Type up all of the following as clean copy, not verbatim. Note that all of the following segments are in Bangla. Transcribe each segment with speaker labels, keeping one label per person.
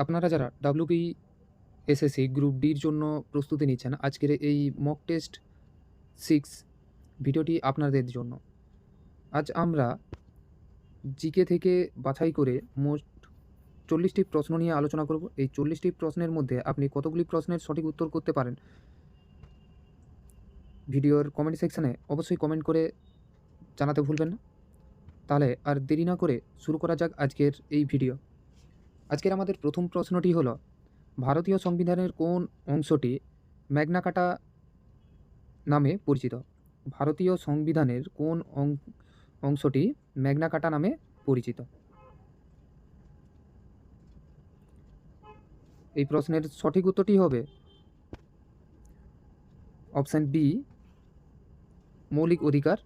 Speaker 1: আপনারা যারা WBSSC গ্রুপ ডির জন্য প্রস্তুতি নিচ্ছেন, আজকের এই মক টেস্ট 6 ভিডিওটি আপনাদের জন্য। আজ আমরা জিকে থেকে বাছাই করে মোট 40টি প্রশ্ন নিয়ে আলোচনা করব। এই 40টি প্রশ্নের মধ্যে আপনি কতগুলি প্রশ্নের সঠিক উত্তর করতে পারেন, ভিডিওর কমেন্ট সেকশানে অবশ্যই কমেন্ট করে জানাতে ভুলবেন না। তাহলে আর দেরি না করে শুরু করা যাক আজকের এই ভিডিও। আজকের আমাদের প্রথম প্রশ্নটি হলো, ভারতীয় সংবিধানের কোন অংশটি ম্যাগনা কার্টা নামে পরিচিত? ভারতীয় সংবিধানের কোন অংশটি ম্যাগনা কার্টা নামে পরিচিত? এই প্রশ্নের সঠিক উত্তরটি হবে অপশান বি, মৌলিক অধিকার।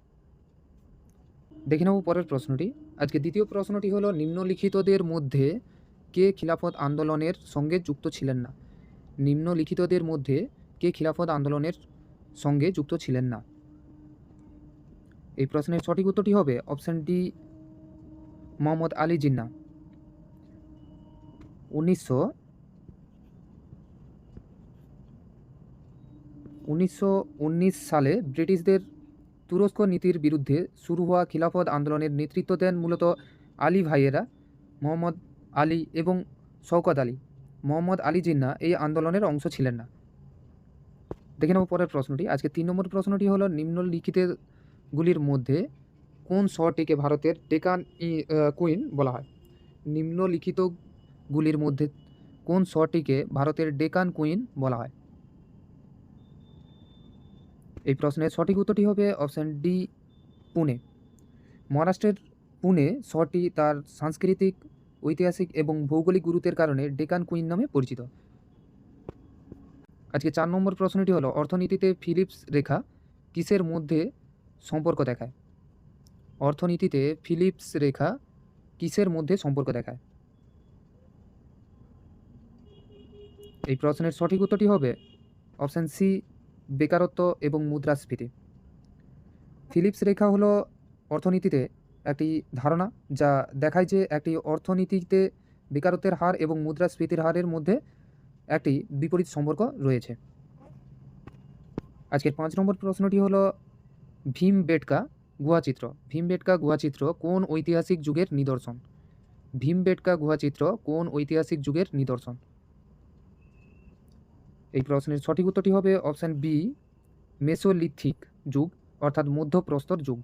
Speaker 1: দেখে নেব পরের প্রশ্নটি। আজকে দ্বিতীয় প্রশ্নটি হলো, নিম্নলিখিতদের মধ্যে কে খিলাফত আন্দোলনের সঙ্গে যুক্ত ছিলেন না? নিম্নলিখিতদের মধ্যে কে খিলাফত আন্দোলনের সঙ্গে যুক্ত ছিলেন না? এই প্রশ্নের সঠিক উত্তরটি হবে অপশান ডি, মোহাম্মদ আলী জিন্নাহ। 1919 সালে ব্রিটিশদের তুরস্ক নীতির বিরুদ্ধে শুরু হওয়া খিলাফত আন্দোলনের নেতৃত্ব দেন মূলত আলী ভাইয়েরা, মোহাম্মদ আলী এবং শওকত আলী। মোহাম্মদ আলী জিন্নাহ এই আন্দোলনের অংশ ছিলেন না। দেখে নেব পরের প্রশ্নটি। আজকে 3 নম্বর প্রশ্নটি হলো, নিম্নলিখিতগুলির মধ্যে কোন শহরটিকে ভারতের ডেকান কুইন বলা হয়? নিম্নলিখিতগুলির মধ্যে কোন শহরটিকে ভারতের ডেকান কুইন বলা হয়? এই প্রশ্নের সঠিক উত্তরটি হবে অপশান ডি, পুনে। মহারাষ্ট্রের পুনে শহরটি তার সাংস্কৃতিক, ঐতিহাসিক এবং ভৌগোলিক গুরুত্বের কারণে ডেকান কুইন নামে পরিচিত। আজকে 4 নম্বর প্রশ্নটি হলো, অর্থনীতিতে ফিলিপস রেখা কিসের মধ্যে সম্পর্ক দেখায়? অর্থনীতিতে ফিলিপস রেখা কিসের মধ্যে সম্পর্ক দেখায়? এই প্রশ্নের সঠিক উত্তরটি হবে অপশান সি, বেকারত্ব এবং মুদ্রাস্ফীতি। ফিলিপস রেখা হলো অর্থনীতিতে একটি ধারণা যা দেখায় যে একটি অর্থনীতিতে বেকারত্বের হার এবং মুদ্রাস্ফীতির হারের মধ্যে একটি বিপরীত সম্পর্ক রয়েছে। আজকের 5 নম্বর প্রশ্নটি হলো, ভীমবেটকা গুহাচিত্র। ভীমবেটকা গুহাচিত্র কোন ঐতিহাসিক যুগের নিদর্শন? ভীমবেটকা গুহাচিত্র কোন ঐতিহাসিক যুগের নিদর্শন? এই প্রশ্নের সঠিক উত্তরটি হবে অপশান বি, মেসোলিথিক যুগ অর্থাৎ মধ্যপ্রস্তর যুগ।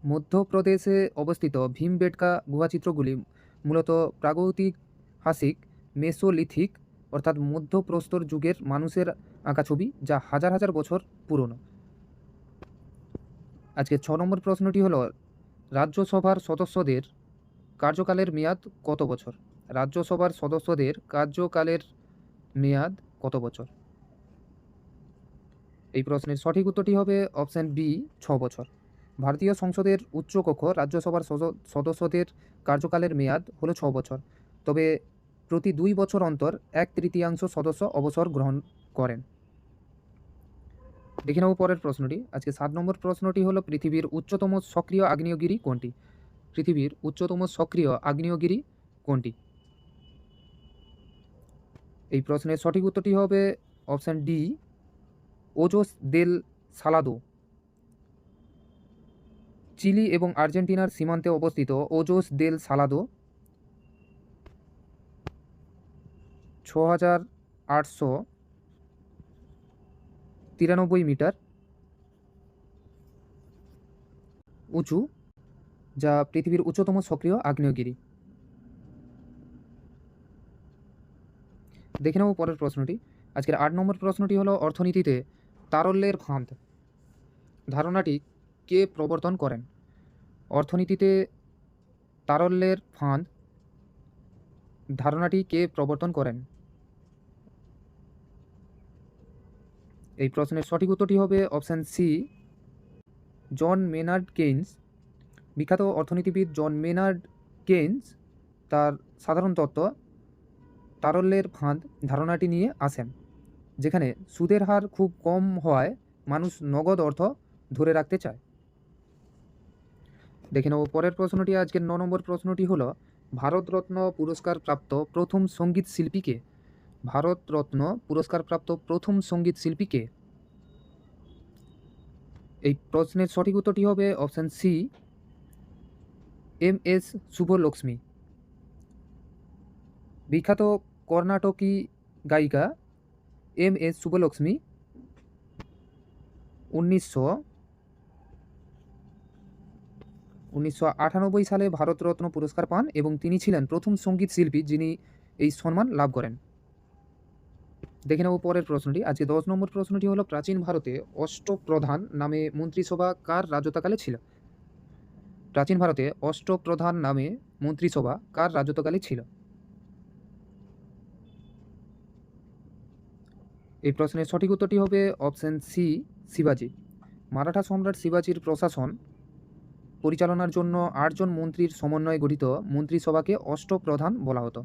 Speaker 1: মধ্যপ্রদেশে অবস্থিত ভীমবেটকা গুহাচিত্রগুলি মূলত প্রাগৈতিহাসিক মেসোলিথিক অর্থাৎ মধ্যপ্রস্তর যুগের মানুষের আঁকা ছবি, যা হাজার হাজার বছর পুরনো। আজকে 6 নম্বর প্রশ্নটি হলো, রাজ্যসভার সদস্যদের কার্যকালের মেয়াদ কত বছর? রাজ্যসভার সদস্যদের কার্যকালের মেয়াদ কত বছর? এই প্রশ্নের সঠিক উত্তরটি হবে অপশান বি, 6 বছর। ভারতীয় সংসদের উচ্চকক্ষ রাজ্যসভার সদস্যদের কার্যকালের মেয়াদ হলো 6 বছর, তবে প্রতি 2 বছর অন্তর 1/3 সদস্য অবসর গ্রহণ করেন। দেখে নেব পরের প্রশ্নটি। আজকে 7 নম্বর প্রশ্নটি হলো, পৃথিবীর উচ্চতম সক্রিয় আগ্নেয়গিরি কোনটি? পৃথিবীর উচ্চতম সক্রিয় আগ্নেয়গিরি কোনটি? এই প্রশ্নের সঠিক উত্তরটি হবে অপশান ডি, ওজোস দেল সালাদো। চিলি এবং আর্জেন্টিনার সীমান্তে অবস্থিত ওজোস দেল সালাদো 6893 মিটার উঁচু, যা পৃথিবীর উচ্চতম সক্রিয় আগ্নেয়গিরি। দেখে নেব পরের প্রশ্নটি। আজকের 8 নম্বর প্রশ্নটি হলো, অর্থনীতিতে তারল্যের ফাঁদ ধারণাটি কে প্রবর্তন করেন? অর্থনীতিতে তারল্যের ফাঁদ ধারণাটি কে প্রবর্তন করেন? এই প্রশ্নের সঠিক উত্তরটি হবে অপশান সি, জন মেনার্ড কেইন্স। বিখ্যাত অর্থনীতিবিদ জন মেনার্ড কেইন্স তার সাধারণ তত্ত্ব তারল্যের ফাঁদ ধারণাটি নিয়ে আসেন, যেখানে সুদের হার খুব কম হওয়ায় মানুষ নগদ অর্থ ধরে রাখতে চায়। দেখে নেব পরের প্রশ্নটি। আজকের 9 নম্বর প্রশ্নটি হলো, ভারতরত্ন পুরস্কার প্রাপ্ত প্রথম সঙ্গীত শিল্পী কে? ভারতরত্ন পুরস্কার প্রাপ্ত প্রথম সঙ্গীত শিল্পী কে? এই প্রশ্নের সঠিক উত্তরটি হবে অপশান সি, এম.এস. শুভলক্ষ্মী। বিখ্যাত কর্ণাটকী গায়িকা এম.এস. শুভলক্ষ্মী 1998 সালে ভারতরত্ন পুরস্কার পান এবং তিনি ছিলেন প্রথম সঙ্গীত শিল্পী যিনি এই সম্মান লাভ করেন। দেখে নেব পরের প্রশ্নটি। আজকে 10 নম্বর প্রশ্নটি হলো, প্রাচীন ভারতে অষ্টপ্রধান নামে মন্ত্রিসভা কার রাজত্বকালে ছিল? প্রাচীন ভারতে অষ্টপ্রধান নামে মন্ত্রিসভা কার রাজত্বকালে ছিল? এই প্রশ্নের সঠিক উত্তরটি হবে অপশন সি, শিবাজি। মারাঠা সম্রাট শিবাজির প্রশাসন পরিচালনার জন্য 8 জন মন্ত্রীর সমন্বয়ে গঠিত মন্ত্রিসভাকে অষ্টপ্রধান বলা হতো।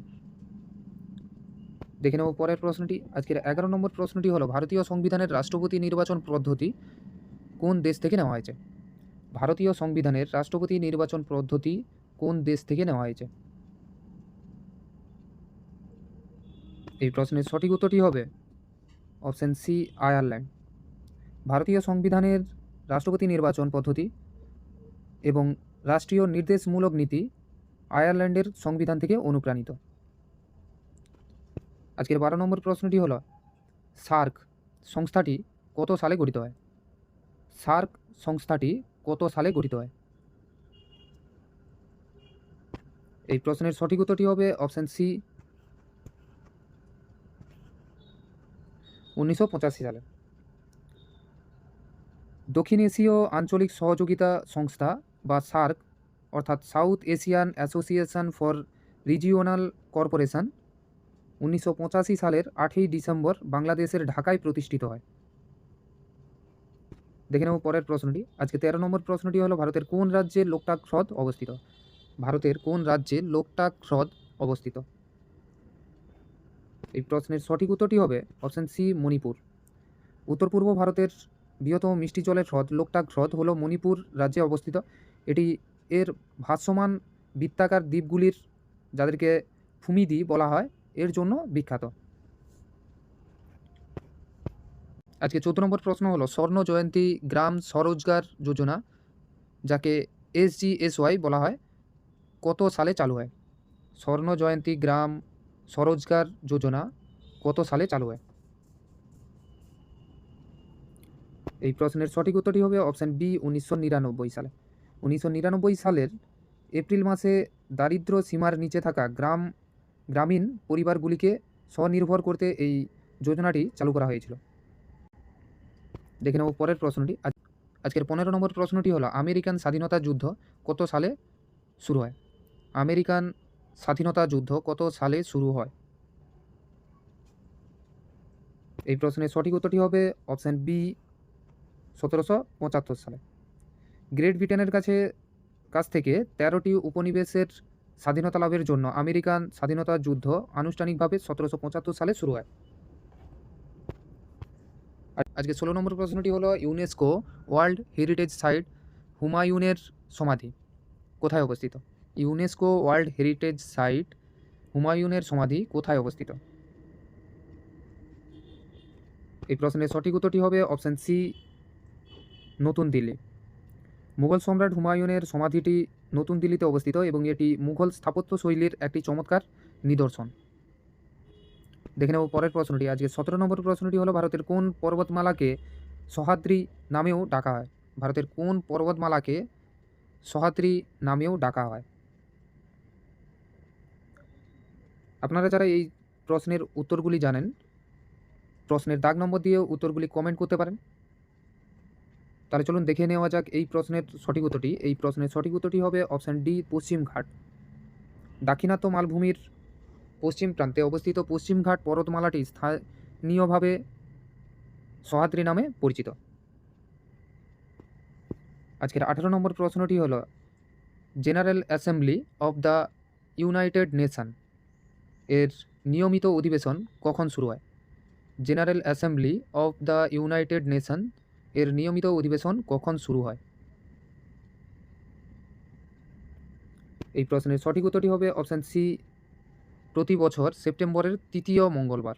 Speaker 1: দেখে নেব পরের প্রশ্নটি। আজকের 11 নম্বর প্রশ্নটি হলো, ভারতীয় সংবিধানের রাষ্ট্রপতি নির্বাচন পদ্ধতি কোন দেশ থেকে নেওয়া হয়েছে? ভারতীয় সংবিধানের রাষ্ট্রপতি নির্বাচন পদ্ধতি কোন দেশ থেকে নেওয়া হয়েছে? এই প্রশ্নের সঠিক উত্তরটি হবে অপশন সি, আয়ারল্যান্ড। ভারতীয় সংবিধানের রাষ্ট্রপতি নির্বাচন পদ্ধতি এবং রাষ্ট্রীয় নির্দেশমূলক নীতি আয়ারল্যান্ডের সংবিধান থেকে অনুপ্রাণিত। আজকের 12 নম্বর প্রশ্নটি হলো, সার্ক সংস্থাটি কত সালে গঠিত হয়? সার্ক সংস্থাটি কত সালে গঠিত হয়? এই প্রশ্নের সঠিক উত্তরটি হবে অপশন সি, 1985 সালে। দক্ষিণ এশীয় আঞ্চলিক সহযোগিতা সংস্থা বা সার্ক অর্থাৎ south Asian association for regional corporation 1985 সালের 8ই ডিসেম্বর বাংলাদেশের ঢাকায় প্রতিষ্ঠিত হয়। দেখে নেব পরের প্রশ্নটি। আজকে 13 নম্বর প্রশ্নটি হলো, ভারতের কোন রাজ্যে লোকটাক হ্রদ অবস্থিত? ভারতের কোন রাজ্যে লোকটাক হ্রদ অবস্থিত? এই প্রশ্নের সঠিক উত্তরটি হবে অপশন সি, মণিপুর। উত্তর পূর্ব ভারতের বৃহত্তম মিষ্টি জলের হ্রদ লোকটাক হ্রদ হলো মণিপুর রাজ্যে অবস্থিত। এটি এর ভাসমান বৃত্তাকার দ্বীপগুলির, যাদেরকে ফুমিদি বলা হয়, এর জন্য বিখ্যাত। আজকে 14 নম্বর প্রশ্ন হলো, স্বর্ণ জয়ন্তী গ্রাম স্বরোজগার যোজনা, যাকে SGSY বলা হয়, কত সালে চালু হয়? স্বর্ণ জয়ন্তী গ্রাম স্বরোজগার যোজনা কত সালে চালু হয়? এই প্রশ্নের সঠিক উত্তরটি হবে অপশান বি, 1999 সালে। 1999 সালের এপ্রিল মাসে দারিদ্র্য সীমার নিচে থাকা গ্রামীণ পরিবারগুলিকে স্বনির্ভর করতে এই যোজনাটি চালু করা হয়েছিল। দেখে নেব পরের প্রশ্নটি। আজকের 15 নম্বর প্রশ্নটি হলো, আমেরিকান স্বাধীনতা যুদ্ধ কত সালে শুরু হয়? আমেরিকান স্বাধীনতা যুদ্ধ কত সালে শুরু হয়? এই প্রশ্নের সঠিক উত্তরটি হবে অপশান বি, 1775 সালে। গ্রেট ব্রিটেনের কাছ থেকে 13টি উপনিবেশের স্বাধীনতা লাভের জন্য আমেরিকান স্বাধীনতা যুদ্ধ আনুষ্ঠানিকভাবে 1775 সালে শুরু হয়। আজকে 16 নম্বর প্রশ্নটি হলো, ইউনেস্কো ওয়ার্ল্ড হেরিটেজ সাইট হুমায়ুনের সমাধি কোথায় অবস্থিত? ইউনেস্কো ওয়ার্ল্ড হেরিটেজ সাইট হুমায়ুনের সমাধি কোথায় অবস্থিত? এই প্রশ্নের সঠিক উত্তরটি হবে অপশান সি, নতুন দিল্লি। মুঘল সম্রাট হুমায়ুনের সমাধিটি নতুন দিল্লিতে অবস্থিত এবং এটি মুঘল স্থাপত্য শৈলীর একটি চমৎকার নিদর্শন। দেখে নেব পরের প্রশ্নটি। আজকে 17 নম্বর প্রশ্নটি হলো, ভারতের কোন পর্বতমালাকে সহ্যাদ্রি নামেও ডাকা হয়? ভারতের কোন পর্বতমালাকে সহ্যাদ্রি নামেও ডাকা হয়? আপনারা যারা এই প্রশ্নের উত্তরগুলি জানেন, প্রশ্নের দাগ নম্বর দিয়ে উত্তরগুলি কমেন্ট করতে পারেন। তাহলে চলুন দেখে নেওয়া যাক এই প্রশ্নের সঠিক উত্তরটি। এই প্রশ্নের সঠিক উত্তরটি হবে অপশান ডি, পশ্চিম ঘাট। দাক্ষিণাত্য মালভূমির পশ্চিম প্রান্তে অবস্থিত পশ্চিম ঘাট পর্বতমালাটি স্থানীয়ভাবে সহ্যাদ্রি নামে পরিচিত। আজকের 18 নম্বর প্রশ্নটি হলো, general assembly of the United nation এর নিয়মিত অধিবেশন কখন শুরু হয়? General assembly of the United nation এর নিয়মিত অধিবেশন কখন শুরু হয়? এই প্রশ্নের সঠিক উত্তরটি হবে অপশান সি, প্রতি বছর সেপ্টেম্বরের তৃতীয় মঙ্গলবার।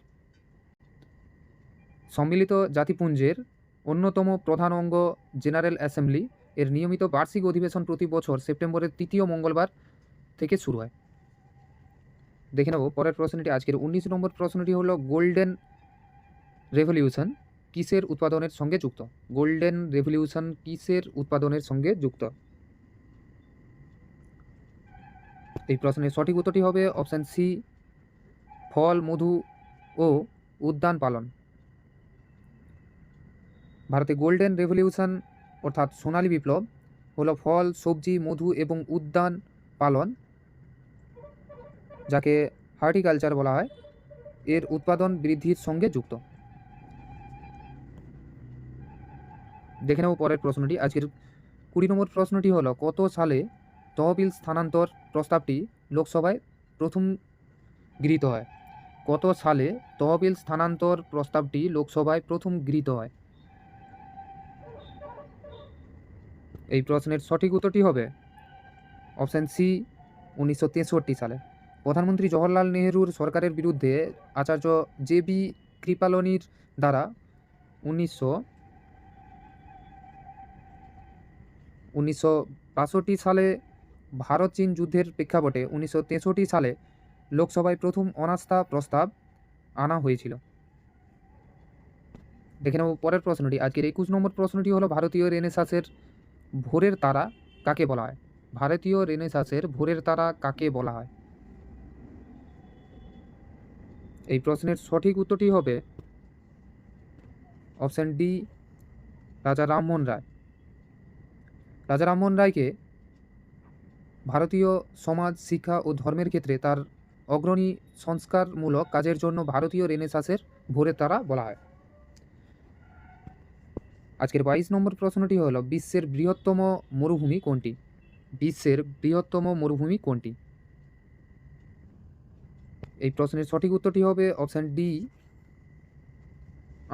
Speaker 1: সম্মিলিত জাতিপুঞ্জের অন্যতম প্রধান অঙ্গ জেনারেল অ্যাসেম্বলি এর নিয়মিত বার্ষিক অধিবেশন প্রতি বছর সেপ্টেম্বরের তৃতীয় মঙ্গলবার থেকে শুরু হয়। দেখে নেব পরের প্রশ্নটি। আজকের 19 নম্বর প্রশ্নটি হলো গোল্ডেন রেভলিউশন কিসের উৎপাদনের সঙ্গে যুক্ত? গোল্ডেন রেভলিউশন কিসের উৎপাদনের সঙ্গে যুক্ত? এই প্রশ্নের সঠিক উত্তরটি হবে অপশান সি, ফল, মধু ও উদ্যান পালন। ভারতে গোল্ডেন রেভলিউশন অর্থাৎ সোনালী বিপ্লব হলো ফল, সবজি, মধু এবং উদ্যান পালন, যাকে হর্টিকালচার বলা হয়, এর উৎপাদন বৃদ্ধির সঙ্গে যুক্ত। দেখে নেব পরের প্রশ্নটি। আজকের 20 নম্বর প্রশ্নটি হলো কত সালে তহবিল স্থানান্তর প্রস্তাবটি লোকসভায় প্রথম গৃহীত হয়? কত সালে তহবিল স্থানান্তর প্রস্তাবটি লোকসভায় প্রথম গৃহীত হয়? এই প্রশ্নের সঠিক উত্তরটি হবে অপশান সি, 1963 সালে। প্রধানমন্ত্রী জওহরলাল নেহরুর সরকারের বিরুদ্ধে আচার্য জে.বি. কৃপালনির দ্বারা 1962 সালে ভারত চীন যুদ্ধের প্রেক্ষাপটে 1963 সালে লোকসভায় প্রথম অনাস্থা প্রস্তাব আনা হয়েছিল। দেখে নেব পরের প্রশ্নটি। আজকের 21 নম্বর প্রশ্নটি হলো ভারতীয় রেনেসাঁসের ভোরের তারা কাকে বলা হয়? ভারতীয় রেনেসাঁসের ভোরের তারা কাকে বলা হয়? এই প্রশ্নের সঠিক উত্তরটি হবে অপশান ডি, রাজা রামমোহন রায়। রাজা রামমোহন রায়কে ভারতীয় সমাজ, শিক্ষা ও ধর্মের ক্ষেত্রে তার অগ্রণী সংস্কারমূলক কাজের জন্য ভারতীয় রেনেসাঁসের ভোরের তারা বলা হয়। আজকের 22 নম্বর প্রশ্নটি হলো বিশ্বের বৃহত্তম মরুভূমি কোনটি? বিশ্বের বৃহত্তম মরুভূমি কোনটি? এই প্রশ্নের সঠিক উত্তরটি হবে অপশান ডি,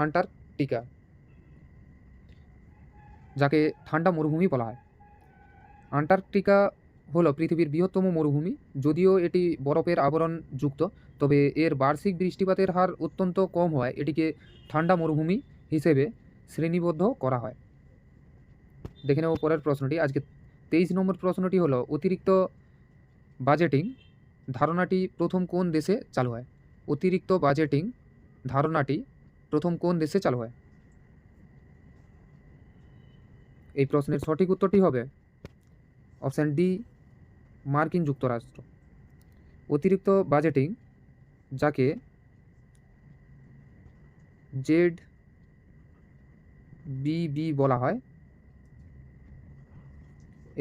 Speaker 1: আন্টার্কটিকা, যাকে ঠান্ডা মরুভূমি বলা হয়। আন্টার্কটিকা হলো পৃথিবীর বৃহত্তম মরুভূমি। যদিও এটি বরফের আবরণ যুক্ত, তবে এর বার্ষিক বৃষ্টিপাতের হার অত্যন্ত কম হওয়ায় এটিকে ঠান্ডা মরুভূমি হিসেবে শ্রেণীবদ্ধ করা হয়। দেখে নেব পরের প্রশ্নটি। আজকে 23 নম্বর প্রশ্নটি হলো অতিরিক্ত বাজেটিং ধারণাটি প্রথম কোন দেশে চালু হয়? অতিরিক্ত বাজেটিং ধারণাটি প্রথম কোন দেশে চালু হয়? এই প্রশ্নের সঠিক উত্তরটি হবে অপশান ডি, মার্কিন যুক্তরাষ্ট্র। অতিরিক্ত বাজেটিং, যাকে ZBB বলা হয়,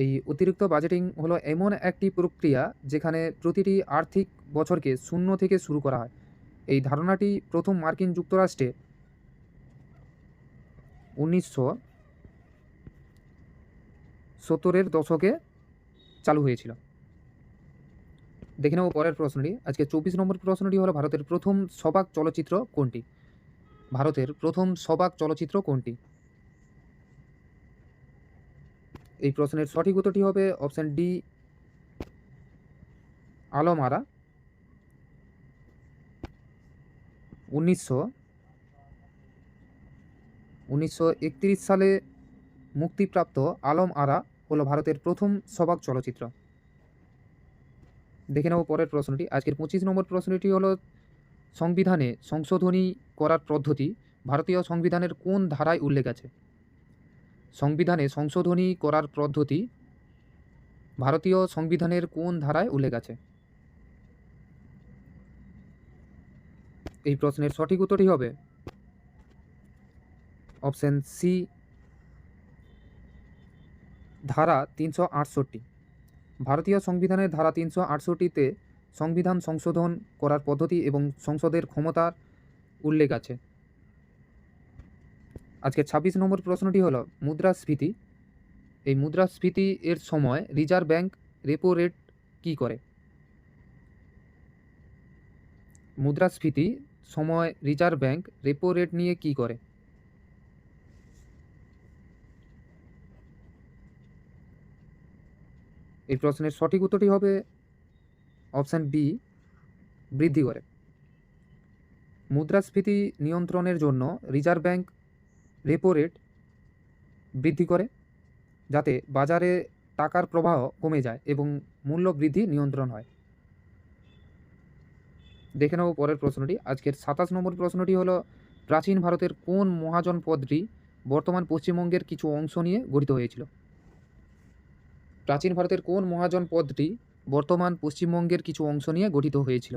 Speaker 1: এই অতিরিক্ত বাজেটিং হলো এমন একটি প্রক্রিয়া যেখানে প্রতিটি আর্থিক বছরকে শূন্য থেকে শুরু করা হয়। এই ধারণাটি প্রথম মার্কিন যুক্তরাষ্ট্রে 1970-এর দশকে চালু হয়েছিল। দেখে নেব পরের প্রশ্নটি। আজকে 24 নম্বর প্রশ্নটি হলো ভারতের প্রথম সবাক চলচ্চিত্র কোনটি? ভারতের প্রথম সবাক চলচ্চিত্র কোনটি? এই প্রশ্নের সঠিক উত্তরটি হবে অপশান ডি, আলম আরা। 1931 সালে মুক্তিপ্রাপ্ত আলম আরা হলো ভারতের প্রথম সবাক চলচ্চিত্র। দেখে নেব পরের প্রশ্নটি। আজকের 25 নম্বর প্রশ্নটি হলো সংবিধানে সংশোধনী করার পদ্ধতি ভারতীয় সংবিধানের কোন ধারায় উল্লেখ আছে? সংবিধানে সংশোধনী করার পদ্ধতি ভারতীয় সংবিধানের কোন ধারায় উল্লেখ আছে? এই প্রশ্নের সঠিক উত্তরটি হবে অপশান সি, ধারা 368। ভারতীয় সংবিধানের ধারা 368-তে সংবিধান সংশোধন করার পদ্ধতি এবং সংসদের ক্ষমতার উল্লেখ আছে। আজকের 26 নম্বর প্রশ্নটি হলো মুদ্রাস্ফীতি। এই মুদ্রাস্ফীতি এর সময় রিজার্ভ ব্যাংক রেপো রেট কী করে? মুদ্রাস্ফীতি সময় রিজার্ভ ব্যাংক রেপো রেট নিয়ে কী করে? এই প্রশ্নের সঠিক উত্তরটি হবে অপশান বি, বৃদ্ধি করে। মুদ্রাস্ফীতি নিয়ন্ত্রণের জন্য রিজার্ভ ব্যাংক রেপো রেট বৃদ্ধি করে, যাতে বাজারে টাকার প্রবাহ কমে যায় এবং মূল্য বৃদ্ধি নিয়ন্ত্রণ হয়। দেখে নেব পরের প্রশ্নটি। আজকের 27 নম্বর প্রশ্নটি হলো, প্রাচীন ভারতের কোন মহাজনপদটি বর্তমান পশ্চিমবঙ্গের কিছু অংশ নিয়ে গঠিত হয়েছিল? প্রাচীন ভারতের কোন মহাজনপদটি বর্তমান পশ্চিমবঙ্গের কিছু অংশ নিয়ে গঠিত হয়েছিল?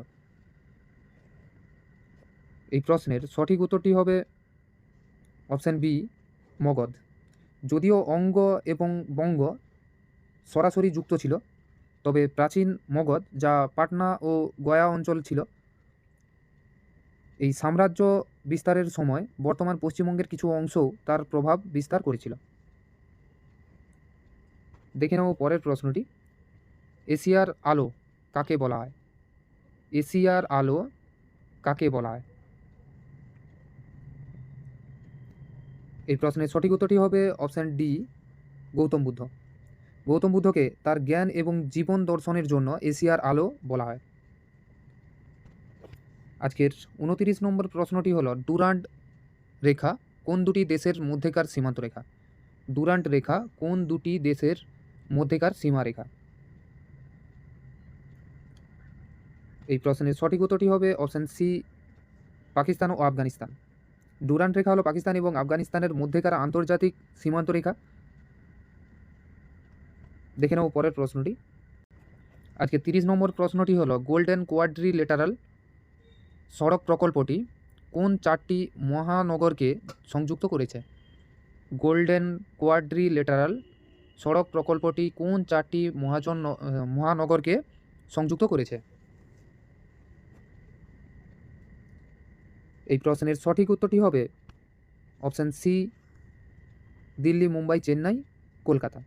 Speaker 1: এই প্রশ্নের সঠিক উত্তরটি হবে অপশান বি, মগধ। যদিও অঙ্গ এবং বঙ্গ সরাসরি যুক্ত ছিল, তবে প্রাচীন মগধ, যা পাটনা ও গয়া অঞ্চল ছিল, এই সাম্রাজ্য বিস্তারের সময় বর্তমান পশ্চিমবঙ্গের কিছু অংশও তার প্রভাব বিস্তার করেছিল। দেখে নেব পরের প্রশ্নটি। এশিয়ার আলো কাকে বলা হয়? এশিয়ার আলো কাকে বলা হয়? এই প্রশ্নের সঠিক উত্তরটি হবে অপশান ডি, গৌতম বুদ্ধ। গৌতম বুদ্ধকে তার জ্ঞান এবং জীবন দর্শনের জন্য এশিয়ার আলো বলা হয়। আজকের 29 নম্বর প্রশ্নটি হলো, ডুরান্ড রেখা কোন দুটি দেশের মধ্যেকার সীমান্ত রেখা? ডুরান্ড রেখা কোন দুটি দেশের মধ্যেকার সীমারেখা? এই প্রশ্নের সঠিক উত্তরটি হবে অপশান সি, পাকিস্তান ও আফগানিস্তান। ডুরান্ড রেখা হলো পাকিস্তান এবং আফগানিস্তানের মধ্যেকার আন্তর্জাতিক সীমান্ত রেখা। দেখে নেব পরের প্রশ্নটি। আজকে 30 নম্বর প্রশ্নটি হলো, গোল্ডেন কোয়াড্রিলেটারাল সড়ক প্রকল্পটি কোন 4টি মহানগরকে সংযুক্ত করেছে? গোল্ডেন কোয়াড্রিলেটারাল সড়ক প্রকল্পটি কোন 4টি মহানগরকে সংযুক্ত করেছে? এই প্রশ্নের সঠিক উত্তরটি হবে option C, Delhi, Mumbai, Chennai, Kolkata.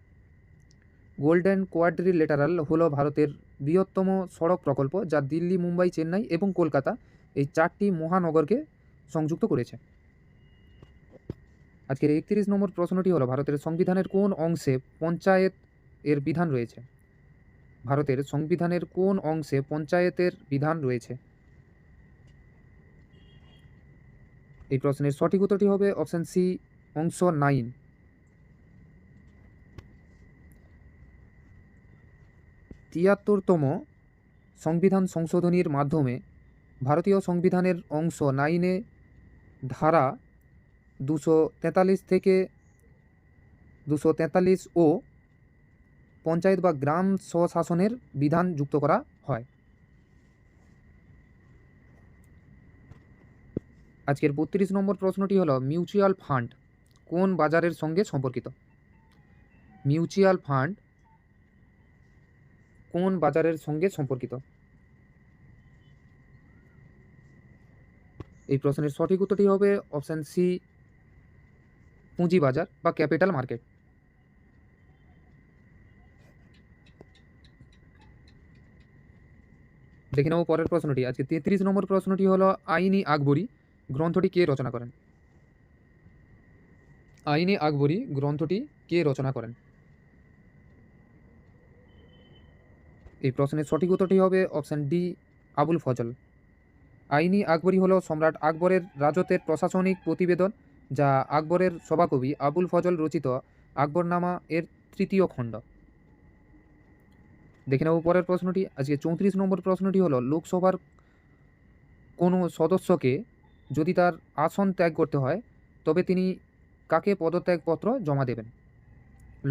Speaker 1: Golden quadrilateral হলো ভারতের বৃহত্তম সড়ক প্রকল্প, যা দিল্লি, মুম্বাই, চেন্নাই এবং কলকাতা এই 4টি মহানগরকে সংযুক্ত করেছে। আজকের 31 নম্বর প্রশ্নটি হলো, ভারতের সংবিধানের কোন অংশে পঞ্চায়েত এর বিধান রয়েছে? ভারতের সংবিধানের কোন অংশে পঞ্চায়েতের বিধান রয়েছে? এই প্রশ্নের সঠিক উত্তরটি হবে অপশান সি, অংশ 9। 73তম সংবিধান সংশোধনীর মাধ্যমে ভারতীয় সংবিধানের অংশ 9-এ ধারা 243 থেকে 243 ও পঞ্চায়েত বা গ্রাম স্বশাসনের বিধান যুক্ত করা হয়। আজকের 32 নম্বর প্রশ্নটি হলো, মিউচুয়াল ফান্ড কোন বাজারের সঙ্গে সম্পর্কিত? মিউচুয়াল ফান্ড কোন বাজারের সঙ্গে সম্পর্কিত? এই প্রশ্নের সঠিক উত্তরটি হবে অপশান সি, পুঁজি বাজার বা ক্যাপিটাল মার্কেট। দেখে নেব পরের প্রশ্নটি। আজকে 33 নম্বর প্রশ্নটি হলো, আইনি আকবরী গ্রন্থটি কে রচনা করেন? আইনি আকবরী গ্রন্থটি কে রচনা করেন? এই প্রশ্নের সঠিক উত্তরটি হবে অপশান ডি, আবুল ফজল। আইনি আকবরী হলো সম্রাট আকবরের রাজত্বের প্রশাসনিক প্রতিবেদন, যা আকবরের সভাকবি আবুল ফজল রচিত আকবরনামা এর 3য় খণ্ড। দেখে নেব পরের প্রশ্নটি। আজকে 34 নম্বর প্রশ্নটি হলো, লোকসভার কোনো সদস্যকে যদি তার আসন ত্যাগ করতে হয়, তবে তিনি কাকে পদত্যাগপত্র জমা দেবেন?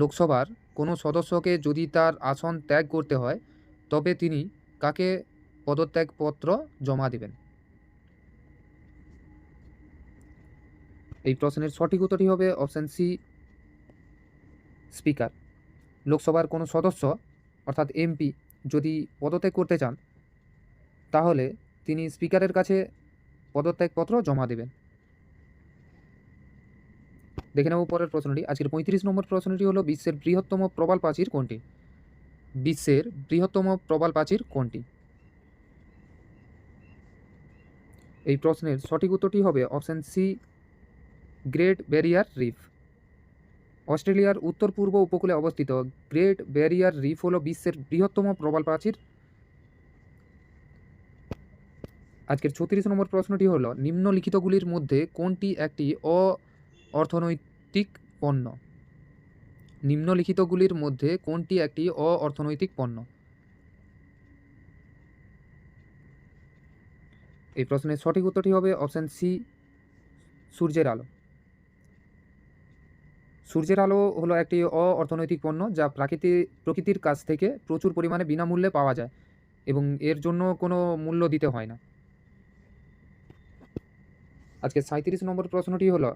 Speaker 1: লোকসভার কোনো সদস্যকে যদি তার আসন ত্যাগ করতে হয়, তবে তিনি কাকে পদত্যাগপত্র জমা দেবেন? এই প্রশ্নের সঠিক উত্তরটি হবে অপশান সি, স্পিকার। লোকসভার কোনো সদস্য অর্থাৎ এমপি যদি পদত্যাগ করতে চান, তাহলে তিনি স্পিকারের কাছে পদত্যাগপত্র জমা দেবেন। দেখে নেব পরের প্রশ্নটি। আজকের 35 নম্বর প্রশ্নটি হলো, বিশ্বের বৃহত্তম প্রবাল প্রাচীর কোনটি? বিশ্বের বৃহত্তম প্রবাল প্রাচীর কোনটি? এই প্রশ্নের সঠিক উত্তরটি হবে option C, great barrier reef. অস্ট্রেলিয়ার উত্তর পূর্ব উপকূলে অবস্থিত গ্রেট ব্যারিয়ার রিফ হল বিশ্বের বৃহত্তম প্রবাল প্রাচীর। আজকের 36 নম্বর প্রশ্নটি হলো নিম্নলিখিতগুলির মধ্যে কোনটি একটি অ-অর্থনৈতিক পণ্য? নিম্নলিখিতগুলির মধ্যে কোনটি একটি অ-অর্থনৈতিক পণ্য? এই প্রশ্নের সঠিক উত্তরটি হবে অপশান সি, সূর্যের আলো। সূর্যের আলো হলো একটি অ-অর্থনৈতিক পণ্য যা প্রকৃতির কাছ থেকে প্রচুর পরিমাণে বিনামূল্যে পাওয়া যায় এবং এর জন্য কোনো মূল্য দিতে হয় না। আজকে 37 নম্বর প্রশ্নটি হলো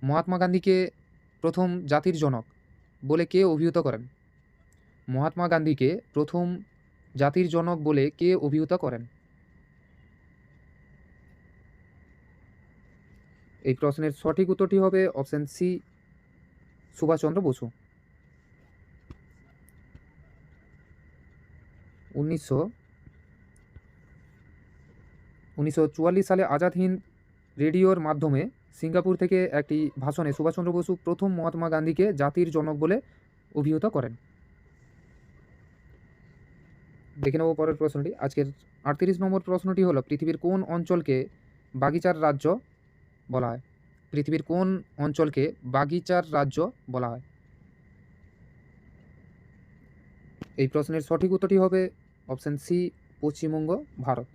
Speaker 1: মহাত্মা গান্ধীকে প্রথম জাতির জনক বলে কে অভিহিত করেন? মহাত্মা গান্ধীকে প্রথম জাতির জনক বলে কে অভিহিত করেন? এই প্রশ্নের সঠিক উত্তরটি হবে অপশান সি, সুভাষচন্দ্র বসু। 1944 সালে আজাদ হিন্দ রেডিওর মাধ্যমে সিঙ্গাপুর থেকে একটি ভাষণে সুভাষচন্দ্র বসু প্রথম মহাত্মা গান্ধীকে জাতির জনক বলে অভিহিত করেন। দেখে নেব পরের প্রশ্নটি। আজকের 38 নম্বর প্রশ্নটি হলো পৃথিবীর কোন অঞ্চলকে বাগিচার রাজ্য বলা হয়? পৃথিবীর কোন অঞ্চলকে বাগিচার রাজ্য বলা হয়? এই প্রশ্নের সঠিক উত্তরটি হবে অপশান সি, পশ্চিমবঙ্গ, ভারত।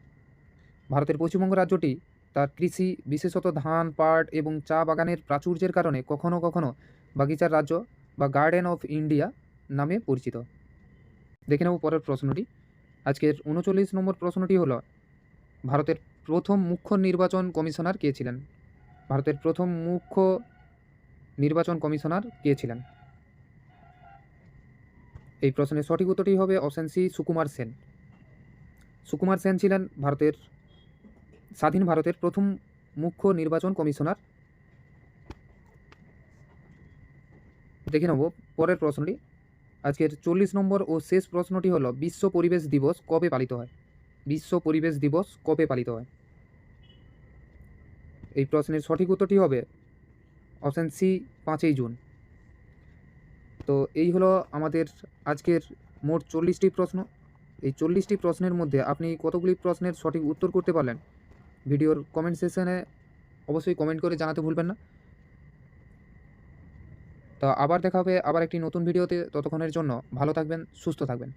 Speaker 1: ভারতের পশ্চিমবঙ্গ রাজ্যটি তার কৃষি, বিশেষত ধান, পাট এবং চা বাগানের প্রাচুর্যের কারণে কখনো কখনো বাগিচার রাজ্য বা গার্ডেন অফ ইন্ডিয়া নামে পরিচিত। দেখে নেব পরের প্রশ্নটি। আজকের 39 নম্বর প্রশ্নটি হলো ভারতের প্রথম মুখ্য নির্বাচন কমিশনার কে ছিলেন? ভারতের প্রথম মুখ্য নির্বাচন কমিশনার কে ছিলেন? এই প্রশ্নের সঠিক উত্তরটি হবে অপশান সি, সুকুমার সেন। সুকুমার সেন ছিলেন স্বাধীন ভারতের প্রথম মুখ্য নির্বাচন কমিশনার। দেখে নেব পরের প্রশ্নটি। আজকের 40 নম্বর ও শেষ প্রশ্নটি হলো বিশ্ব পরিবেশ দিবস কবে পালিত হয়? বিশ্ব পরিবেশ দিবস কবে পালিত হয়? এই প্রশ্নের সঠিক উত্তরটি হবে অপশান সি, 5ই জুন। তো এই হলো আমাদের আজকের মোট 40টি প্রশ্ন। এই 40টি প্রশ্নের মধ্যে আপনি কতগুলি প্রশ্নের সঠিক উত্তর করতে পারলেন ভিডিওর কমেন্ট সেকশনে অবশ্যই কমেন্ট করে জানাতে ভুলবেন না। তো আবার দেখা হবে আবার একটি নতুন ভিডিওতে। ততক্ষণের জন্য ভালো থাকবেন, সুস্থ থাকবেন।